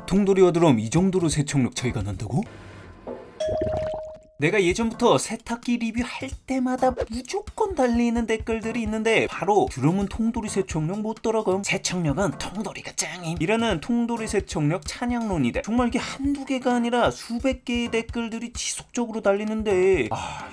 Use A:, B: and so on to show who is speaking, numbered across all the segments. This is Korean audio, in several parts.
A: 통돌이와 드럼 이 정도로 세척력 차이가 난다고? 내가 예전부터 세탁기 리뷰할 때마다 무조건 달리는 댓글들이 있는데 바로 드럼은 통돌이 세척력 못 따라감, 세척력은 통돌이가 짱임 이라는 통돌이 세척력 찬양론이다. 정말 이게 한두 개가 아니라 수백 개의 댓글들이 지속적으로 달리는데 이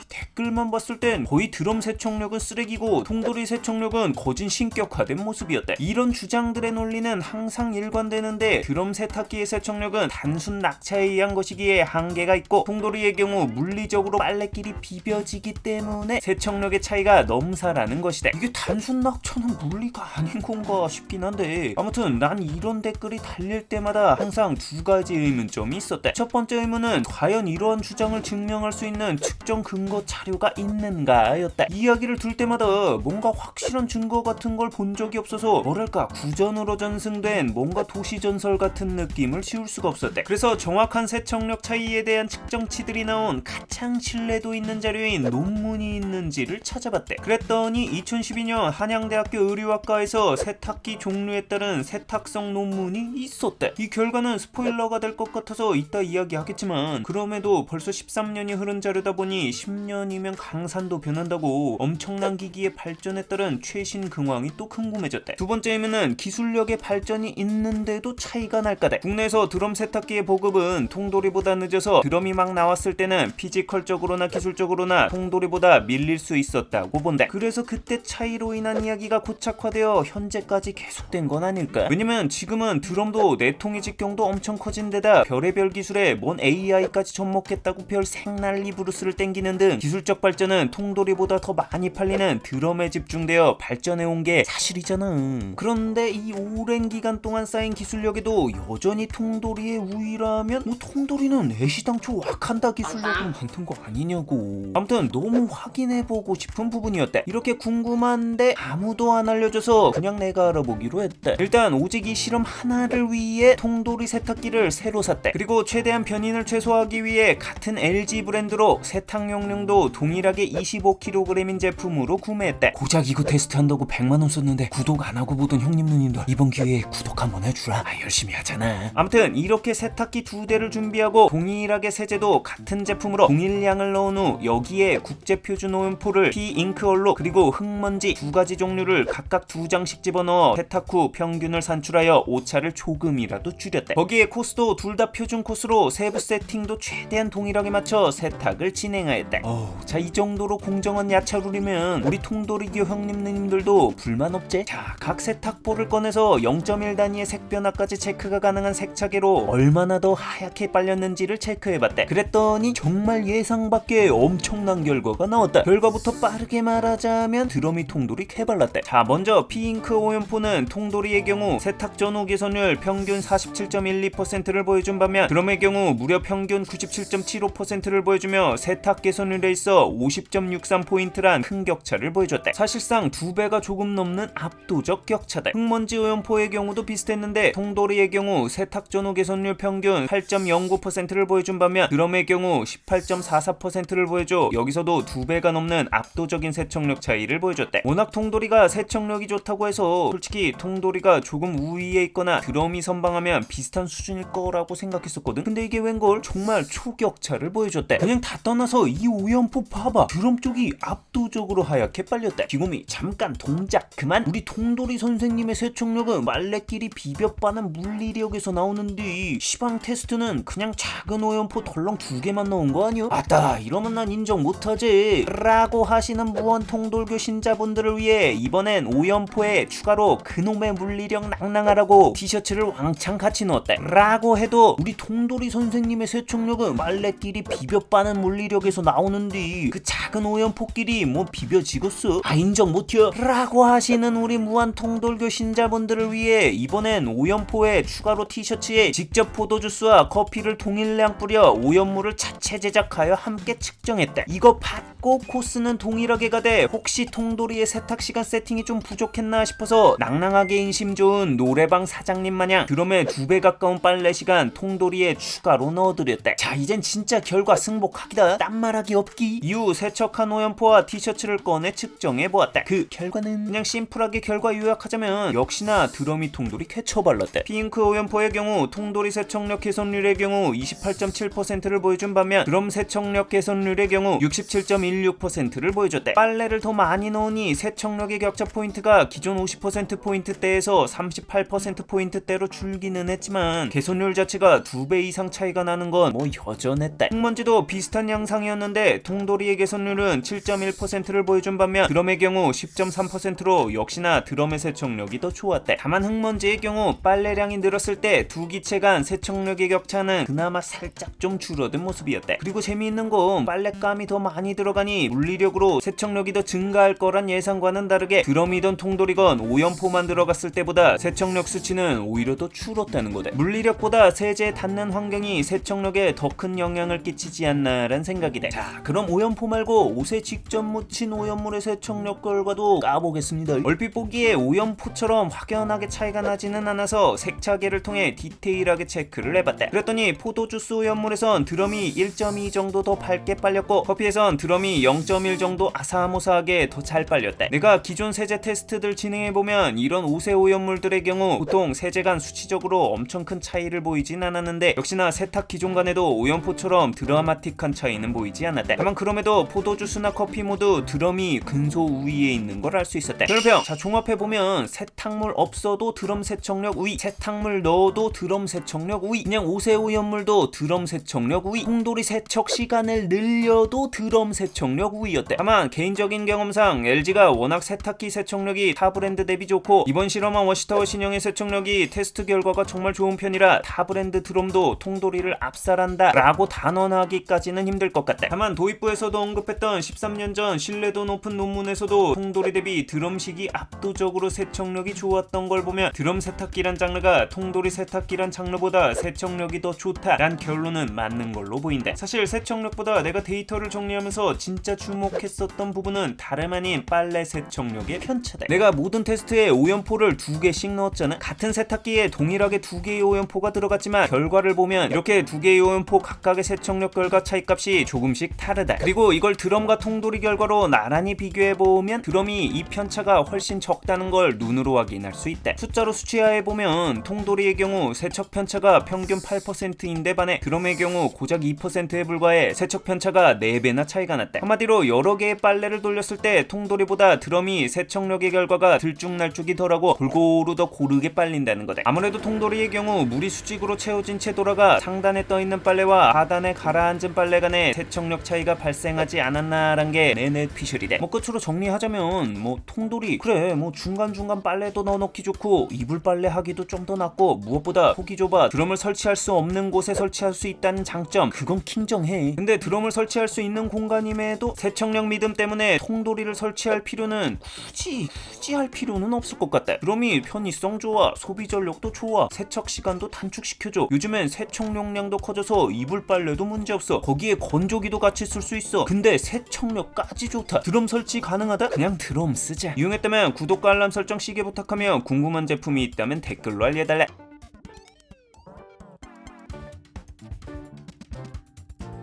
A: 댓글만 봤을 땐 거의 드럼 세척력은 쓰레기고 통돌이 세척력은 거진 신격화된 모습이었다. 이런 주장들의 논리는 항상 일관되는데 드럼 세탁기의 세척력은 단순 낙차에 의한 것이기에 한계가 있고 통돌이의 경우 물리적으로 빨래끼리 비벼지기 때문에 세척력의 차이가 넘사라는 것이다. 이게 단순 낙차는 물리가 아닌 건가 싶긴 한데 아무튼 난 이런 댓글이 달릴 때마다 항상 두 가지 의문점이 있었다. 첫 번째 의문은 과연 이러한 주장을 증명할 수 있는 측정 근거 자료가 있는가 였다. 이야기를 둘 때마다 뭔가 확실한 증거 같은 걸 본 적이 없어서 뭐랄까 구전으로 전승된 뭔가 도시전설 같은 느낌을 지울 수가 없었다. 그래서 정확한 세척력 차이에 대한 측정치들이 나온 가장 신뢰도 있는 자료인 논문이 있는지를 찾아봤대. 그랬더니 2012년 한양대학교 의류학과에서 세탁기 종류에 따른 세탁성 논문이 있었대. 이 결과는 스포일러가 될 것 같아서 이따 이야기하겠지만 그럼에도 벌써 13년이 흐른 자료다 보니 10년이면 강산도 변한다고 엄청난 기기의 발전에 따른 최신 근황이 또 궁금해졌대. 두 번째 의문은 기술력의 발전이 있는데도 차이가 날까대. 국내에서 드럼 세탁기의 보급은 통돌이보다 늦어서 드럼이 막 나왔을 때는 피지컬적으로나 기술적으로나 통돌이보다 밀릴 수 있었다고 본다. 그래서 그때 차이로 인한 이야기가 고착화되어 현재까지 계속된 건 아닐까. 왜냐면 지금은 드럼도 내통의 직경도 엄청 커진 데다 별의별 기술에 뭔 AI까지 접목했다고 별 생난리 브루스를 땡기는 등 기술적 발전은 통돌이보다 더 많이 팔리는 드럼에 집중되어 발전해온 게 사실이잖아. 그런데 이 오랜 기간 동안 쌓인 기술력에도 여전히 통돌이의 우위라면 통돌이는 애시당초 와칸다 기술력으로 만든 거 아니냐고. 아무튼 너무 확인해보고 싶은 부분이었대. 이렇게 궁금한데 아무도 안 알려줘서 그냥 내가 알아보기로 했대. 일단 오직 이 실험 하나를 위해 통돌이 세탁기를 새로 샀대. 그리고 최대한 변인을 최소화하기 위해 같은 LG 브랜드로 세탁 용량도 동일하게 25kg인 제품으로 구매했대. 고작 이거 테스트한다고 100만원 썼는데 구독 안 하고 보던 형님 누님들 이번 기회에 구독 한번 해주라. 열심히 하잖아. 아무튼 이렇게 세탁기 두 대를 준비하고 동일하게 세제도 같은 제품으로 동일량을 넣은 후 여기에 국제표준 오염포를 P-잉크얼로 그리고 흙먼지 두 가지 종류를 각각 2장씩 집어넣어 세탁 후 평균을 산출하여 오차를 조금이라도 줄였대. 거기에 코스도 둘 다 표준 코스로 세부 세팅도 최대한 동일하게 맞춰 세탁을 진행하였대. 자, 이 정도로 공정한 야차룰이면 우리 통돌이교 형님 누님들도 불만 없제? 자, 각 세탁볼을 꺼내서 0.1 단위의 색 변화까지 체크가 가능한 색차계로 얼마나 더 하얗게 빨렸는지를 체크해봤대. 그랬더니 정말 예상 밖의 엄청난 결과가 나왔다. 결과부터 빠르게 말하자면 드럼이 통돌이 개발랐대. 자, 먼저 피잉크 오염포는 통돌이의 경우 세탁 전후 개선율 평균 47.12%를 보여준 반면 드럼의 경우 무려 평균 97.75%를 보여주며 세탁 개선율에 있어 50.63포인트란 큰 격차를 보여줬대. 사실상 2배가 조금 넘는 압도적 격차다. 흙먼지 오염포의 경우도 비슷했는데 통돌이의 경우 세탁 전후 개선율 평균 8.09%를 보여준 반면 드럼의 경우 18.44%를 보여줘 여기서도 2배가 넘는 압도적인 세척력 차이를 보여줬대. 워낙 통돌이가 세척력이 좋다고 해서 솔직히 통돌이가 조금 우위에 있거나 드럼이 선방하면 비슷한 수준일 거라고 생각했었거든. 근데 이게 웬걸 정말 초격차를 보여줬대. 그냥 다 떠나서 이 오염포 봐봐. 드럼 쪽이 압도적으로 하얗게 빨렸대. 기곰이 잠깐 동작 그만. 우리 통돌이 선생님의 세척력은 빨래끼리 비벼빠는 물리력에서 나오는데 시방 테스트는 그냥 작은 오염포 덜렁 2개만 넣은 거 아니야? 아따, 이러면 난 인정 못하지 라고 하시는 무언통돌교 신자분들을 위해 이번엔 오염포에 추가로 그놈의 물리력 낭낭하라고 티셔츠를 왕창 같이 넣었대. 라고 해도 우리 통돌이 선생님의 세척력은 빨래끼리 비벼빠는 물리력에서 나오는데 그 작은 오염포끼리 뭐 비벼지겠어? 인정 못해 라고 하시는 우리 무한통돌교 신자분들을 위해 이번엔 오염포에 추가로 티셔츠에 직접 포도주스와 커피를 동일량 뿌려 오염물을 자체 제작 시작하여 함께 측정했대. 이거 받고 코스는 동일하게 가되 혹시 통돌이의 세탁시간 세팅이 좀 부족했나 싶어서 낭낭하게 인심 좋은 노래방 사장님 마냥 드럼에 2배 가까운 빨래 시간 통돌이에 추가로 넣어드렸대. 자, 이젠 진짜 결과 승복하기다. 딴말하기 없기. 이후 세척한 오염포와 티셔츠를 꺼내 측정해보았대. 그 결과는 그냥 심플하게 결과 요약하자면 역시나 드럼이 통돌이 쾌처발랐대. 핑크 오염포의 경우 통돌이 세척력 개선률의 경우 28.7%를 보여준 반면 드럼 세척력 개선률의 경우 67.16%를 보여줬대. 빨래를 더 많이 넣으니 세척력의 격차 포인트가 기존 50%포인트대에서 38%포인트대로 줄기는 했지만 개선률 자체가 2배 이상 차이가 나는 건 뭐 여전했대. 흙먼지도 비슷한 양상이었는데 통돌이의 개선률은 7.1%를 보여준 반면 드럼의 경우 10.3%로 역시나 드럼의 세척력이 더 좋았대. 다만 흙먼지의 경우 빨래량이 늘었을 때 두 기체 간 세척력의 격차는 그나마 살짝 좀 줄어든 모습이었대. 그리고 재미있는 건 빨랫감이 더 많이 들어가니 물리력으로 세척력이 더 증가할 거란 예상과는 다르게 드럼이던 통돌이건 오염포만 들어갔을 때보다 세척력 수치는 오히려 더 줄었다는 거대. 물리력보다 세제에 닿는 환경이 세척력에 더 큰 영향을 끼치지 않나란 생각이 돼. 자, 그럼 오염포 말고 옷에 직접 묻힌 오염물의 세척력 결과도 까보겠습니다. 얼핏 보기에 오염포처럼 확연하게 차이가 나지는 않아서 색차계를 통해 디테일하게 체크를 해봤대. 그랬더니 포도주스 오염물에선 드럼이 1.2 정도 더 밝게 빨렸고 커피에선 드럼이 0.1 정도 아사아모사하게 더 잘 빨렸대. 내가 기존 세제 테스트들 진행해보면 이런 옷의 오염물들의 경우 보통 세제 간 수치적으로 엄청 큰 차이를 보이진 않았는데 역시나 세탁 기존 간에도 오염포처럼 드라마틱한 차이는 보이지 않았대. 다만 그럼에도 포도주스나 커피 모두 드럼이 근소 우위에 있는 걸 알 수 있었대. 별평! 자, 종합해보면 세탁물 없어도 드럼 세척력 우위, 세탁물 넣어도 드럼 세척력 우위, 그냥 옷의 오염물도 드럼 세척력 우위, 통돌이 세척 시간을 늘려도 드럼 세척력 우위였대. 다만 개인적인 경험상 LG가 워낙 세탁기 세척력이 타 브랜드 대비 좋고 이번 실험한 워시타워 신형의 세척력이 테스트 결과가 정말 좋은 편이라 타 브랜드 드럼도 통돌이를 압살한다 라고 단언하기까지는 힘들 것 같다. 다만 도입부에서도 언급했던 13년 전 신뢰도 높은 논문에서도 통돌이 대비 드럼식이 압도적으로 세척력이 좋았던 걸 보면 드럼 세탁기란 장르가 통돌이 세탁기란 장르보다 세척력이 더 좋다란 결론은 맞는 걸로 보인다. 사실 세척력보다 내가 데이터를 정리하면서 진짜 주목했었던 부분은 다름 아닌 빨래 세척력의 편차다. 내가 모든 테스트에 오염포를 2개씩 넣었잖아. 같은 세탁기에 동일하게 2개의 오염포가 들어갔지만 결과를 보면 이렇게 2개의 오염포 각각의 세척력 결과 차이값이 조금씩 다르다. 그리고 이걸 드럼과 통돌이 결과로 나란히 비교해보면 드럼이 이 편차가 훨씬 적다는 걸 눈으로 확인할 수 있다. 숫자로 수치화해보면 통돌이의 경우 세척 편차가 평균 8%인데 반해 드럼의 경우 고작 2%에 불과해 세척 편차가 4배나 차이가 났다. 한마디로 여러 개의 빨래를 돌렸을 때 통돌이보다 드럼이 세척력의 결과가 들쭉날쭉이 덜하고 골고루 더 고르게 빨린다는 거다. 아무래도 통돌이의 경우 물이 수직으로 채워진 채 돌아가 상단에 떠있는 빨래와 하단에 가라앉은 빨래 간에 세척력 차이가 발생하지 않았나란 게 내 넷피셜이다. 끝으로 정리하자면 통돌이 그래 중간중간 빨래도 넣어놓기 좋고 이불 빨래 하기도 좀 더 낫고 무엇보다 폭이 좁아 드럼을 설치할 수 없는 곳에 설치할 수 있다는 장점, 그건 킹정해. 근데 드럼을 설치할 수 있는 공간임에도 세척력 믿음 때문에 통돌이를 설치할 필요는 굳이 할 필요는 없을 것 같다. 드럼이 편의성 좋아, 소비 전력도 좋아, 세척 시간도 단축시켜줘. 요즘엔 세척 용량도 커져서 이불 빨래도 문제없어. 거기에 건조기도 같이 쓸 수 있어. 근데 세척력까지 좋다. 드럼 설치 가능하다? 그냥 드럼 쓰자. 이용했다면 구독과 알람 설정 시계 부탁하며 궁금한 제품이 있다면 댓글로 알려달래.